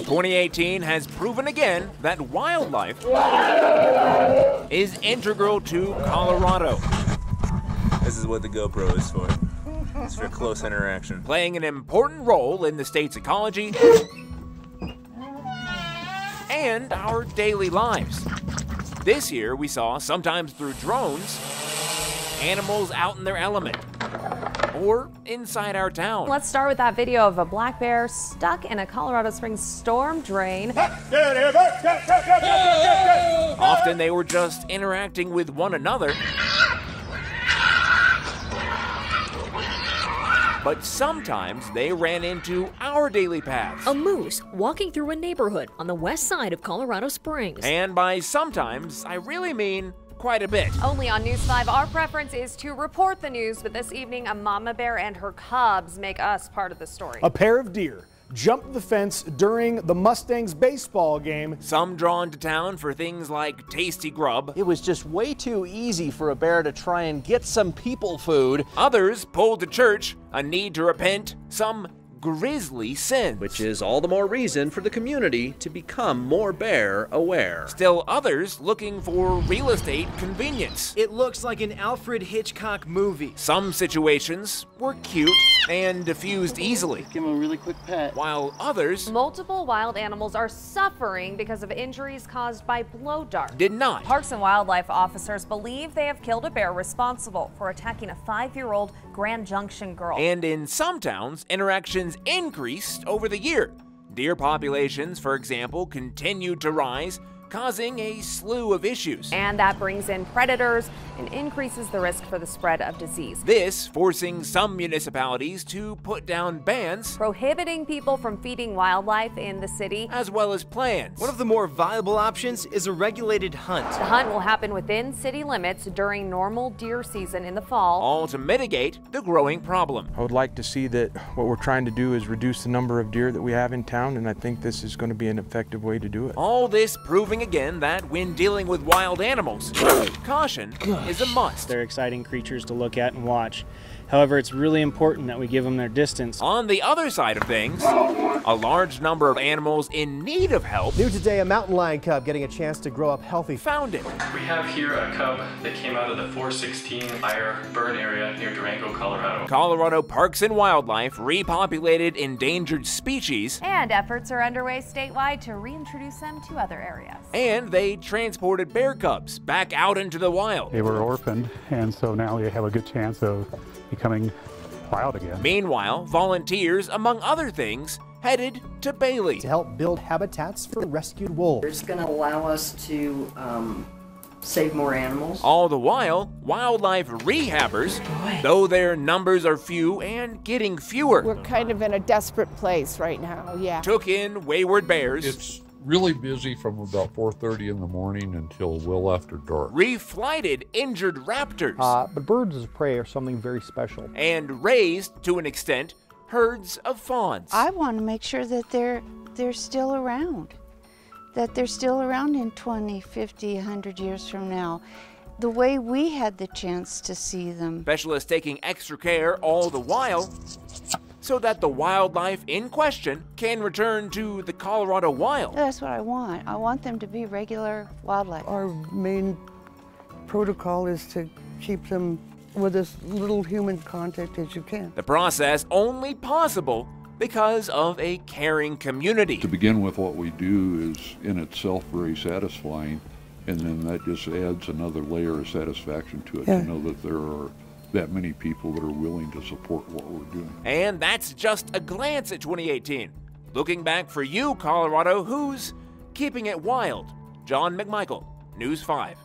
2018 has proven again that wildlife is integral to Colorado. This is what the GoPro is for. It's for close interaction. Playing an important role in the state's ecology and our daily lives. This year we saw, sometimes through drones, animals out in their element or inside our town. Let's start with that video of a black bear stuck in a Colorado Springs storm drain. Often they were just interacting with one another. But sometimes they ran into our daily paths. A moose walking through a neighborhood on the west side of Colorado Springs. And by sometimes, I really mean quite a bit. Only on News 5, our preference is to report the news, but this evening a mama bear and her cubs make us part of the story. A pair of deer jumped the fence during the Mustangs baseball game. Some drawn to town for things like tasty grub. It was just way too easy for a bear to try and get some people food. Others pulled to church, a need to repent, some grisly sins. Which is all the more reason for the community to become more bear aware. Still others looking for real estate convenience. It looks like an Alfred Hitchcock movie. Some situations were cute and diffused easily. Give him a really quick pet. While others Multiple wild animals are suffering because of injuries caused by blow dart. did not. Parks and wildlife officers believe they have killed a bear responsible for attacking a 5-year-old Grand Junction girl. And in some towns, interactions increased over the year. Deer populations, for example, continued to rise, causing a slew of issues. And that brings in predators and increases the risk for the spread of disease. This forcing some municipalities to put down bans, Prohibiting people from feeding wildlife in the city. as well as plans. One of the more viable options is a regulated hunt. The hunt will happen within city limits during normal deer season in the fall. All to mitigate the growing problem. I would like to see that what we're trying to do is reduce the number of deer that we have in town, and I think this is going to be an effective way to do it. All this proving again that when dealing with wild animals, caution is a must. They're exciting creatures to look at and watch. However, it's really important that we give them their distance. On the other side of things, a large number of animals in need of help New today, a mountain lion cub getting a chance to grow up healthy. found it. We have here a cub that came out of the 416 fire burn area near Durango, Colorado. Colorado Parks and Wildlife repopulated endangered species, And efforts are underway statewide to reintroduce them to other areas. and they transported bear cubs back out into the wild. They were orphaned, and so now they have a good chance of becoming wild again. Meanwhile, volunteers, among other things, headed to Bailey To help build habitats for rescued wolves. It's going to allow us to save more animals. All the while, wildlife rehabbers, though their numbers are few and getting fewer, We're kind of in a desperate place right now, yeah. took in wayward bears, It's really busy from about 4:30 in the morning until well after dark. reflighted injured raptors, But birds of prey are something very special. and raised, to an extent, herds of fawns. I want to make sure that they're still around, that they're still around in 20, 50, 100 years from now, the way we had the chance to see them. Specialists taking extra care all the while so that the wildlife in question can return to the Colorado wild. That's what I want. I want them to be regular wildlife. Our main protocol is to keep them with as little human contact as you can. The process only possible because of a caring community. To begin with, what we do is in itself very satisfying, and then that just adds another layer of satisfaction to it, Yeah. to know that there are that many people that are willing to support what we're doing. And that's just a glance at 2018. Looking back for you, Colorado, who's keeping it wild? John McMichael, News 5.